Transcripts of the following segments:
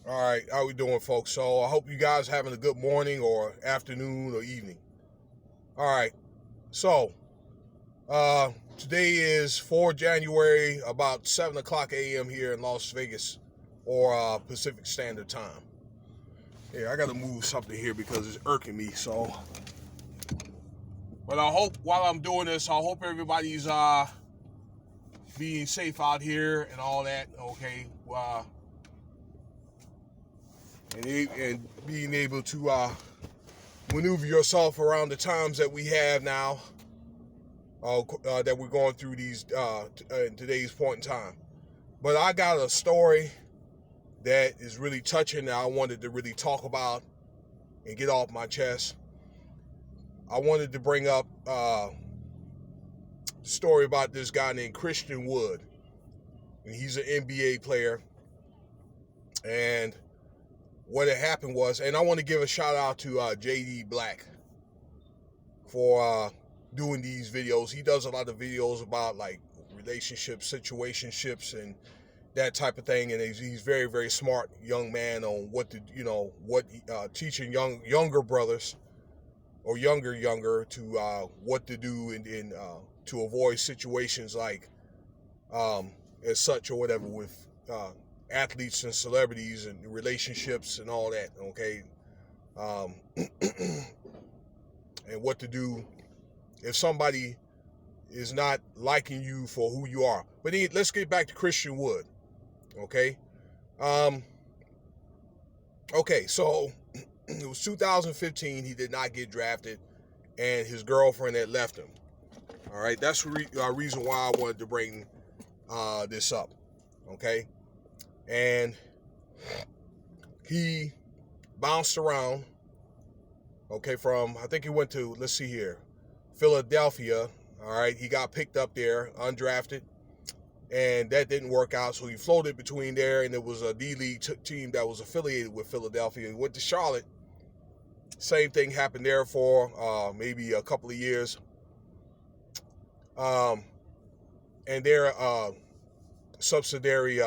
All right, how we doing, folks? So I hope you guys having a good morning or afternoon or evening. All right, so today is 4 January, about 7 o'clock a.m. here in Las Vegas, or Pacific Standard Time. Yeah, I got to move something here because it's irking me. But I hope while I'm doing this, I hope everybody's being safe out here and all that. Okay, and being able to maneuver yourself around the times that we have now, that we're going through these in today's point in time. But I got a story that is really touching that I wanted to really talk about and get off my chest. I wanted to bring up a story about this guy named Christian Wood. And he's an NBA player. And what had happened was, and I want to give a shout out to JD Black for doing these videos. He does a lot of videos about like relationships, situationships, and that type of thing. And he's very, very smart young man on what to, teaching younger brothers or younger to what to do and to avoid situations like as such or whatever with athletes and celebrities and relationships and all that. Okay. And what to do if somebody is not liking you for who you are. But let's get back to Christian Wood. Okay. Okay. So it was 2015. He did not get drafted, and his girlfriend had left him. All right. That's the reason why I wanted to bring this up. Okay. And he bounced around. Okay. From, I think he went to, let's see here, Philadelphia. All right. He got picked up there, undrafted. And that didn't work out, so he floated between there, and there was a D-League team that was affiliated with Philadelphia. He went to Charlotte. Same thing happened there for maybe a couple of years. And their subsidiary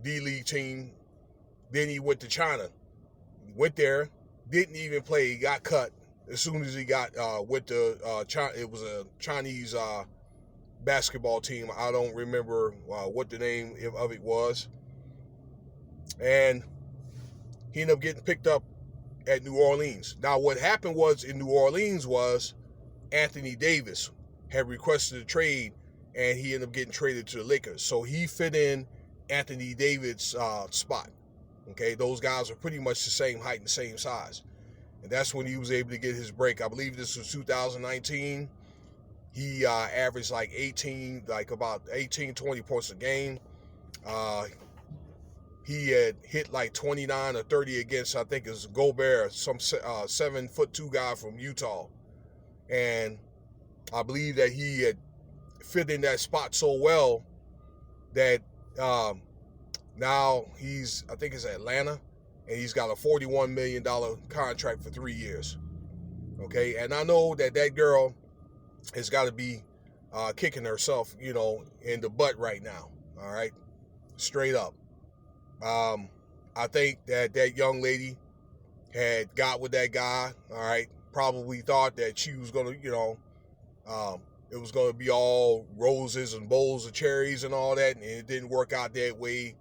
D-League team, then he went to China. He went there, didn't even play, he got cut. As soon as he went to China, it was a Chinese basketball team. I don't remember what the name of it was. And he ended up getting picked up at New Orleans. Now, what happened was in New Orleans was Anthony Davis had requested a trade, and he ended up getting traded to the Lakers. So he fit in Anthony Davis' spot. Okay, those guys are pretty much the same height and the same size. And that's when he was able to get his break. I believe this was 2019. He averaged like about 18, 20 points a game. He had hit like 29 or 30 against, I think it was Gobert, some 7'2" guy from Utah. And I believe that he had fit in that spot so well that now he's, I think it's Atlanta, and he's got a $41 million contract for 3 years. Okay, and I know that girl has got to be kicking herself, in the butt right now. All right, straight up. I think that young lady had got with that guy. All right, probably thought that she was gonna, it was gonna be all roses and bowls of cherries and all that, and it didn't work out that way.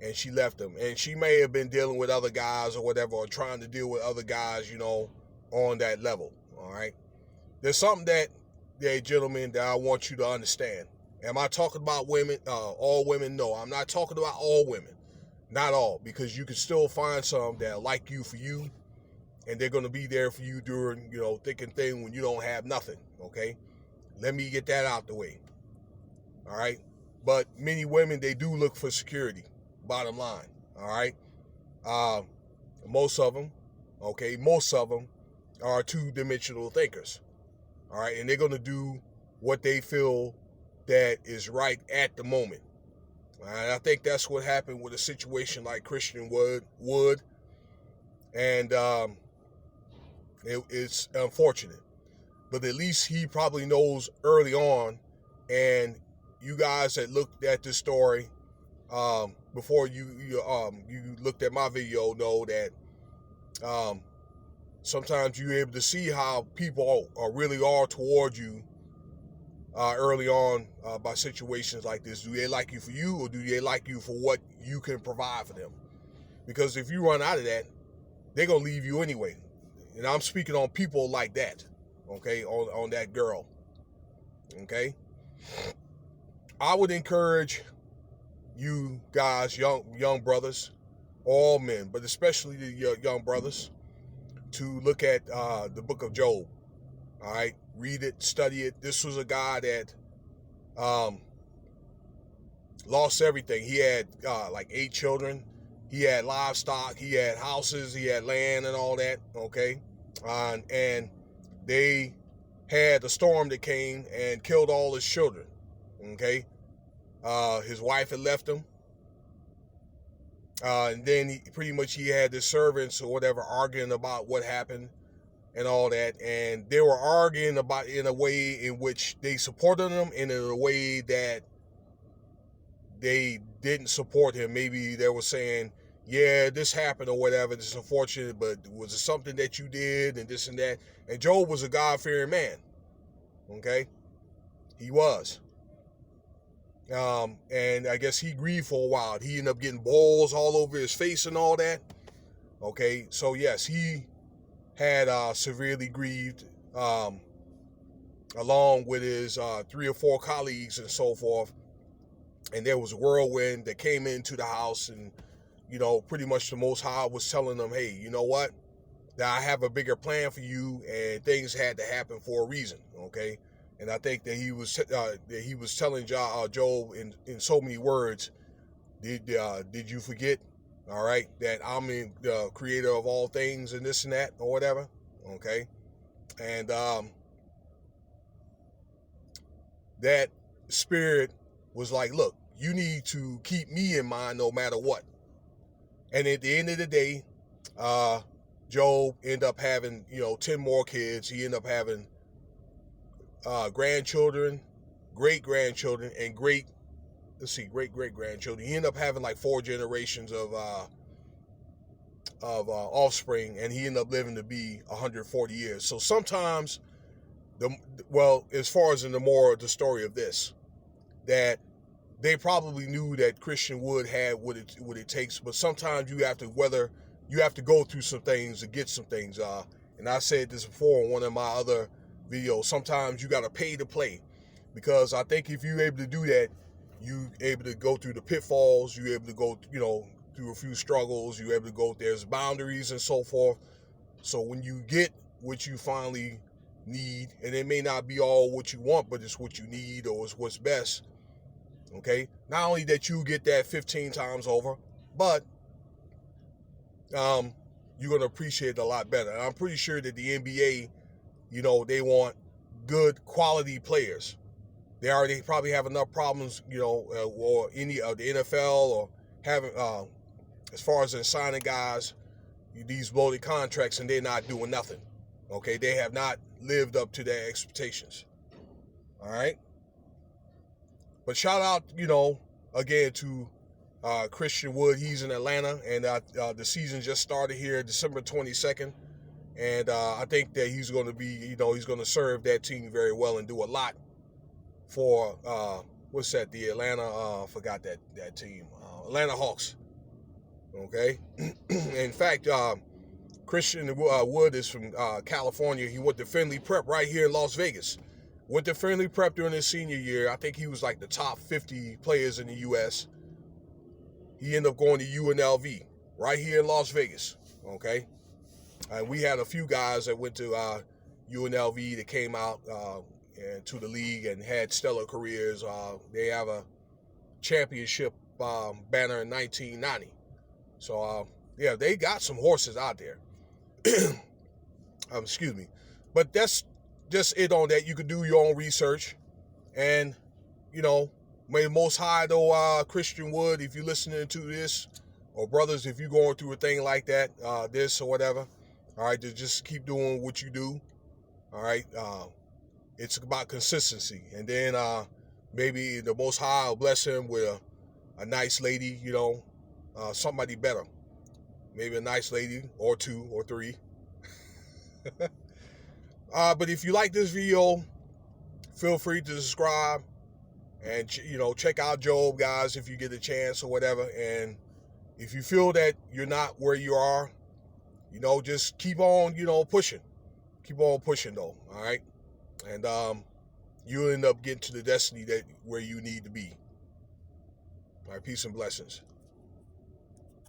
And she left him. And she may have been dealing with other guys or whatever, or trying to deal with other guys, on that level. All right. There's something that, gentlemen, that I want you to understand. Am I talking about women, all women? No, I'm not talking about all women. Not all, because you can still find some that like you for you, and they're going to be there for you during, thick and thin when you don't have nothing. Okay. Let me get that out the way. All right. But many women, they do look for security. Bottom line, all right? Most of them are two-dimensional thinkers, all right? And they're going to do what they feel that is right at the moment. All right? I think that's what happened with a situation like Christian Wood. And it's unfortunate. But at least he probably knows early on, and you guys that looked at this story, before you looked at my video know that sometimes you're able to see how people really are toward you early on by situations like this. Do they like you for you, or do they like you for what you can provide for them? Because if you run out of that, they're going to leave you anyway. And I'm speaking on people like that, okay, on that girl, okay? I would encourage you guys, young brothers, all men, but especially the young brothers, to look at the book of Job, all right? Read it, study it. This was a guy that lost everything. He had like 8 children. He had livestock. He had houses. He had land and all that, okay? And they had a storm that came and killed all his children, okay? His wife had left him. And then he had his servants or whatever arguing about what happened and all that. And they were arguing about in a way in which they supported him and in a way that they didn't support him. Maybe they were saying, yeah, this happened or whatever, this is unfortunate, but was it something that you did and this and that? And Job was a God-fearing man, okay? He was. And I guess he grieved for a while. He ended up getting boils all over his face and all that, okay? So yes, he had severely grieved along with his 3 or 4 colleagues and so forth. And there was a whirlwind that came into the house, and pretty much the Most High was telling them, hey, you know what? That I have a bigger plan for you, and things had to happen for a reason, okay? And I think that he was telling Job in so many words, did you forget, all right, that I'm the creator of all things and this and that or whatever, okay? And that spirit was like, look, you need to keep me in mind no matter what. And at the end of the day, Job ended up having, 10 more kids. He ended up having grandchildren, great-grandchildren, and great-great-grandchildren. He ended up having like 4 generations of offspring, and he ended up living to be 140 years. So sometimes, as far as in the moral of the story of this, that they probably knew that Christian Wood had what it takes, but sometimes you have to go through some things to get some things. And I said this before in one of my other videos. Sometimes you got to pay to play, because I think if you're able to do that, you able to go through the pitfalls. You able to go, through a few struggles. You able to go. There's boundaries and so forth. So when you get what you finally need, and it may not be all what you want, but it's what you need or it's what's best. Okay, not only that you get that 15 times over, but you're going to appreciate it a lot better. And I'm pretty sure that the NBA, they want good quality players. They already probably have enough problems, or any of the NFL, or having, as far as in signing guys, these bloated contracts, and they're not doing nothing. Okay, they have not lived up to their expectations. All right. But shout out, again to Christian Wood. He's in Atlanta, and the season just started here December 22nd. And I think that he's going to be, he's going to serve that team very well and do a lot for, the Atlanta, forgot that team, Atlanta Hawks. Okay. In fact, Christian Wood is from California. He went to Finley Prep right here in Las Vegas. Went to Finley Prep during his senior year. I think he was like the top 50 players in the U.S. He ended up going to UNLV right here in Las Vegas, okay? And we had a few guys that went to UNLV that came out and to the league and had stellar careers. They have a championship banner in 1990. So, they got some horses out there. Excuse me. But that's just it on that. You could do your own research, and may the Most High, though, Christian Wood, if you're listening to this, or brothers, if you're going through a thing like that, this or whatever, all right, to just keep doing what you do. All right, it's about consistency, and then maybe the Most High will bless him with a nice lady, you know, somebody better. Maybe a nice lady or 2 or 3. But if you like this video, feel free to subscribe and, you know, check out Job, guys, if you get a chance or whatever. And if you feel that you're not where you are, you know, just keep on, you know, pushing. Keep on pushing, though, all right? And you'll end up getting to the destiny that where you need to be. All right, peace and blessings.